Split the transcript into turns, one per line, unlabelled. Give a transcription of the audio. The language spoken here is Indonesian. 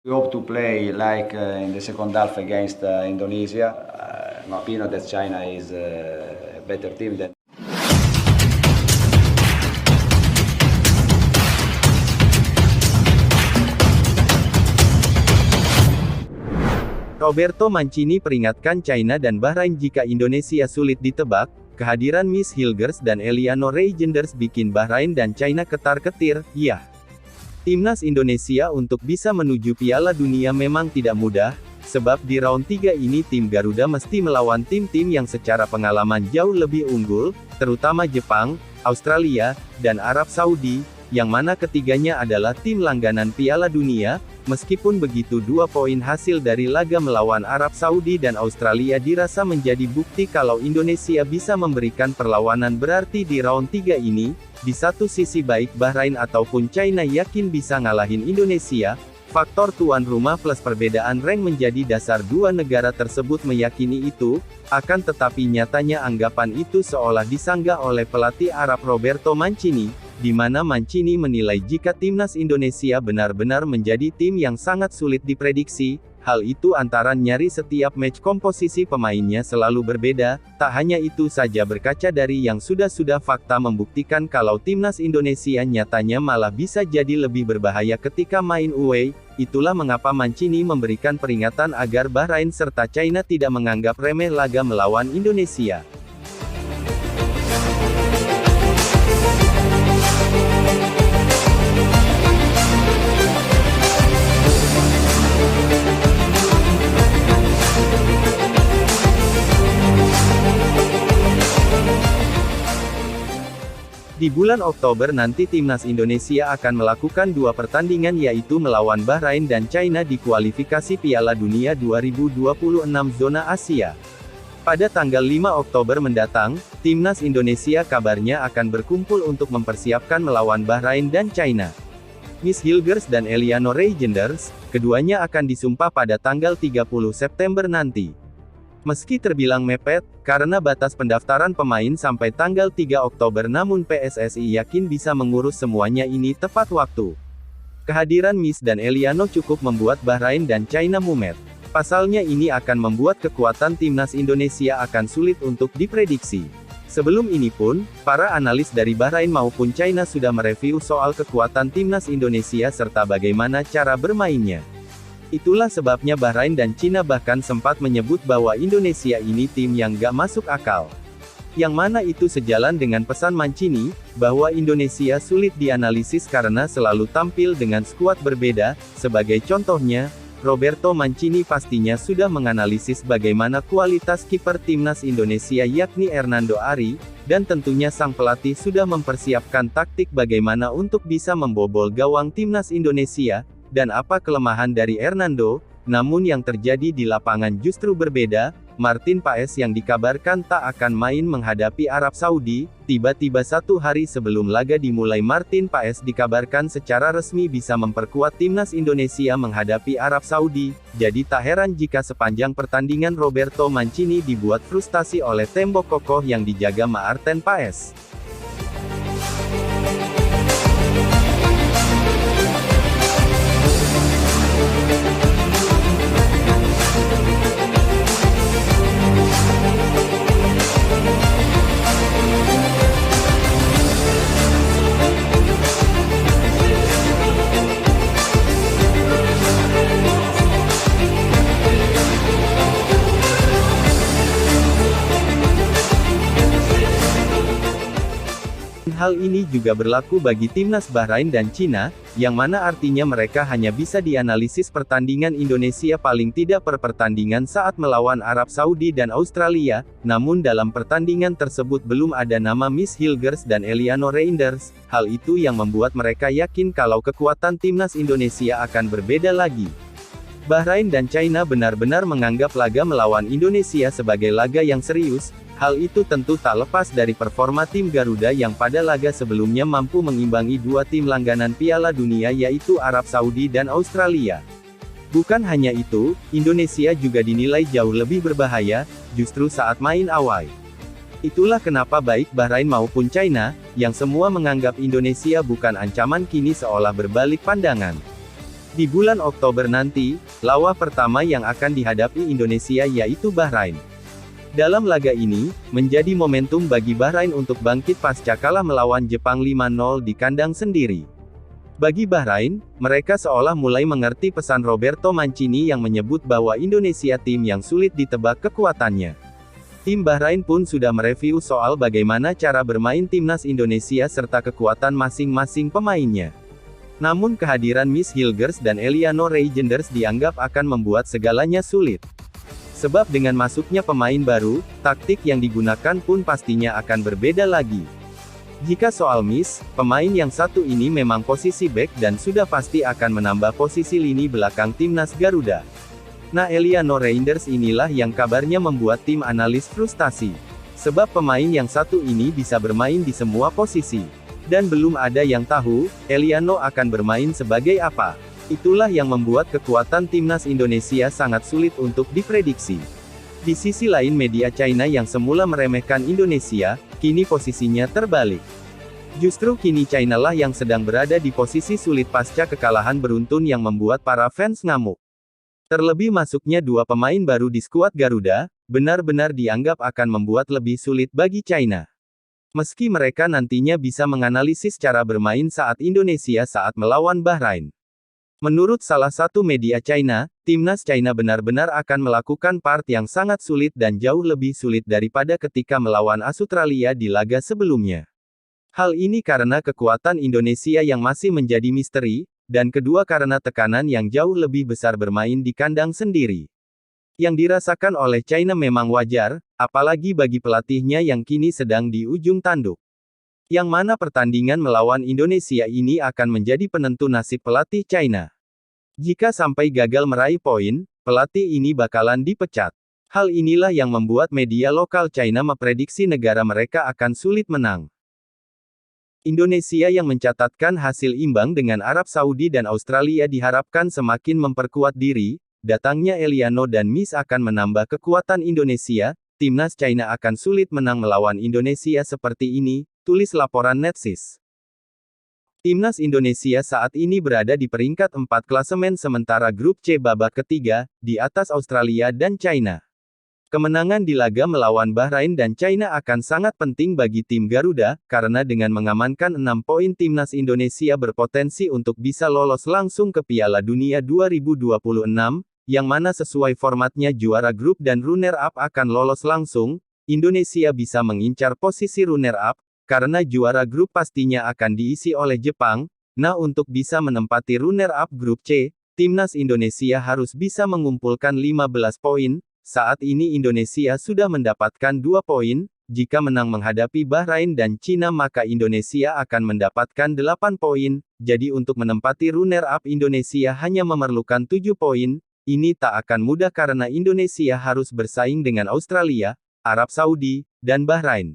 We hope to play like in the second half against Indonesia. My opinion that China is a better team than.
Roberto Mancini peringatkan China dan Bahrain jika Indonesia sulit ditebak, kehadiran Miss Hilgers dan Eliano Reijenders bikin Bahrain dan China ketar-ketir, ya. Timnas Indonesia untuk bisa menuju Piala Dunia memang tidak mudah, sebab di round 3 ini tim Garuda mesti melawan tim-tim yang secara pengalaman jauh lebih unggul, terutama Jepang, Australia, dan Arab Saudi, yang mana ketiganya adalah tim langganan Piala Dunia. Meskipun begitu, 2 poin hasil dari laga melawan Arab Saudi dan Australia dirasa menjadi bukti kalau Indonesia bisa memberikan perlawanan berarti di round 3 ini. Di satu sisi baik Bahrain ataupun China yakin bisa ngalahin Indonesia, faktor tuan rumah plus perbedaan rank menjadi dasar dua negara tersebut meyakini itu, akan tetapi nyatanya anggapan itu seolah disanggah oleh pelatih Arab Roberto Mancini, di mana Mancini menilai jika timnas Indonesia benar-benar menjadi tim yang sangat sulit diprediksi. Hal itu antara nyari setiap match komposisi pemainnya selalu berbeda. Tak hanya itu saja, berkaca dari yang sudah-sudah, fakta membuktikan kalau timnas Indonesia nyatanya malah bisa jadi lebih berbahaya ketika main away. Itulah mengapa Mancini memberikan peringatan agar Bahrain serta China tidak menganggap remeh laga melawan Indonesia. Di bulan Oktober nanti timnas Indonesia akan melakukan 2 pertandingan, yaitu melawan Bahrain dan China di kualifikasi Piala Dunia 2026 zona Asia. Pada tanggal 5 Oktober mendatang, timnas Indonesia kabarnya akan berkumpul untuk mempersiapkan melawan Bahrain dan China. Miss Hilgers dan Eliano Reijenders, keduanya akan disumpah pada tanggal 30 September nanti. Meski terbilang mepet, karena batas pendaftaran pemain sampai tanggal 3 Oktober, namun PSSI yakin bisa mengurus semuanya ini tepat waktu. Kehadiran Miss dan Eliano cukup membuat Bahrain dan China mumet. Pasalnya ini akan membuat kekuatan timnas Indonesia akan sulit untuk diprediksi. Sebelum ini pun, para analis dari Bahrain maupun China sudah mereview soal kekuatan timnas Indonesia serta bagaimana cara bermainnya. Itulah sebabnya Bahrain dan China bahkan sempat menyebut bahwa Indonesia ini tim yang gak masuk akal. Yang mana itu sejalan dengan pesan Mancini, bahwa Indonesia sulit dianalisis karena selalu tampil dengan skuad berbeda. Sebagai contohnya, Roberto Mancini pastinya sudah menganalisis bagaimana kualitas kiper timnas Indonesia yakni Hernando Ari, dan tentunya sang pelatih sudah mempersiapkan taktik bagaimana untuk bisa membobol gawang timnas Indonesia. Dan apa kelemahan dari Hernando, namun yang terjadi di lapangan justru berbeda. Martin Paes yang dikabarkan tak akan main menghadapi Arab Saudi, tiba-tiba 1 hari sebelum laga dimulai Martin Paes dikabarkan secara resmi bisa memperkuat timnas Indonesia menghadapi Arab Saudi. Jadi tak heran jika sepanjang pertandingan Roberto Mancini dibuat frustasi oleh tembok kokoh yang dijaga Martin Paes. Hal ini juga berlaku bagi timnas Bahrain dan China, yang mana artinya mereka hanya bisa dianalisis pertandingan Indonesia paling tidak per pertandingan saat melawan Arab Saudi dan Australia. Namun dalam pertandingan tersebut belum ada nama Miss Hilgers dan Eliano Reijenders. Hal itu yang membuat mereka yakin kalau kekuatan timnas Indonesia akan berbeda lagi. Bahrain dan China benar-benar menganggap laga melawan Indonesia sebagai laga yang serius. Hal itu tentu tak lepas dari performa tim Garuda yang pada laga sebelumnya mampu mengimbangi 2 tim langganan Piala Dunia yaitu Arab Saudi dan Australia. Bukan hanya itu, Indonesia juga dinilai jauh lebih berbahaya, justru saat main away. Itulah kenapa baik Bahrain maupun China, yang semua menganggap Indonesia bukan ancaman, kini seolah berbalik pandangan. Di bulan Oktober nanti, lawan pertama yang akan dihadapi Indonesia yaitu Bahrain. Dalam laga ini, menjadi momentum bagi Bahrain untuk bangkit pasca kalah melawan Jepang 5-0 di kandang sendiri. Bagi Bahrain, mereka seolah mulai mengerti pesan Roberto Mancini yang menyebut bahwa Indonesia tim yang sulit ditebak kekuatannya. Tim Bahrain pun sudah mereview soal bagaimana cara bermain timnas Indonesia serta kekuatan masing-masing pemainnya. Namun kehadiran Miss Hilgers dan Eliano Reijenders dianggap akan membuat segalanya sulit. Sebab dengan masuknya pemain baru, taktik yang digunakan pun pastinya akan berbeda lagi. Jika soal Miss, pemain yang satu ini memang posisi back dan sudah pasti akan menambah posisi lini belakang timnas Garuda. Nah, Eliano Reijenders inilah yang kabarnya membuat tim analis frustasi. Sebab pemain yang satu ini bisa bermain di semua posisi. Dan belum ada yang tahu, Eliano akan bermain sebagai apa. Itulah yang membuat kekuatan timnas Indonesia sangat sulit untuk diprediksi. Di sisi lain media China yang semula meremehkan Indonesia, kini posisinya terbalik. Justru kini China lah yang sedang berada di posisi sulit pasca kekalahan beruntun yang membuat para fans ngamuk. Terlebih masuknya dua pemain baru di skuad Garuda, benar-benar dianggap akan membuat lebih sulit bagi China. Meski mereka nantinya bisa menganalisis cara bermain saat Indonesia saat melawan Bahrain. Menurut salah satu media China, timnas China benar-benar akan melakukan part yang sangat sulit dan jauh lebih sulit daripada ketika melawan Australia di laga sebelumnya. Hal ini karena kekuatan Indonesia yang masih menjadi misteri, dan kedua karena tekanan yang jauh lebih besar bermain di kandang sendiri. Yang dirasakan oleh China memang wajar, apalagi bagi pelatihnya yang kini sedang di ujung tanduk. Yang mana pertandingan melawan Indonesia ini akan menjadi penentu nasib pelatih China. Jika sampai gagal meraih poin, pelatih ini bakalan dipecat. Hal inilah yang membuat media lokal China memprediksi negara mereka akan sulit menang. Indonesia yang mencatatkan hasil imbang dengan Arab Saudi dan Australia diharapkan semakin memperkuat diri. Datangnya Eliano dan Miss akan menambah kekuatan Indonesia, timnas China akan sulit menang melawan Indonesia seperti ini, tulis laporan Netsis. Timnas Indonesia saat ini berada di peringkat 4 klasemen sementara grup C babak ketiga, di atas Australia dan China. Kemenangan di laga melawan Bahrain dan China akan sangat penting bagi tim Garuda, karena dengan mengamankan 6 poin timnas Indonesia berpotensi untuk bisa lolos langsung ke Piala Dunia 2026, yang mana sesuai formatnya juara grup dan runner-up akan lolos langsung, Indonesia bisa mengincar posisi runner-up, karena juara grup pastinya akan diisi oleh Jepang. Nah, untuk bisa menempati runner-up grup C, timnas Indonesia harus bisa mengumpulkan 15 poin. Saat ini Indonesia sudah mendapatkan 2 poin, jika menang menghadapi Bahrain dan Cina maka Indonesia akan mendapatkan 8 poin, jadi untuk menempati runner-up Indonesia hanya memerlukan 7 poin, ini tak akan mudah karena Indonesia harus bersaing dengan Australia, Arab Saudi, dan Bahrain.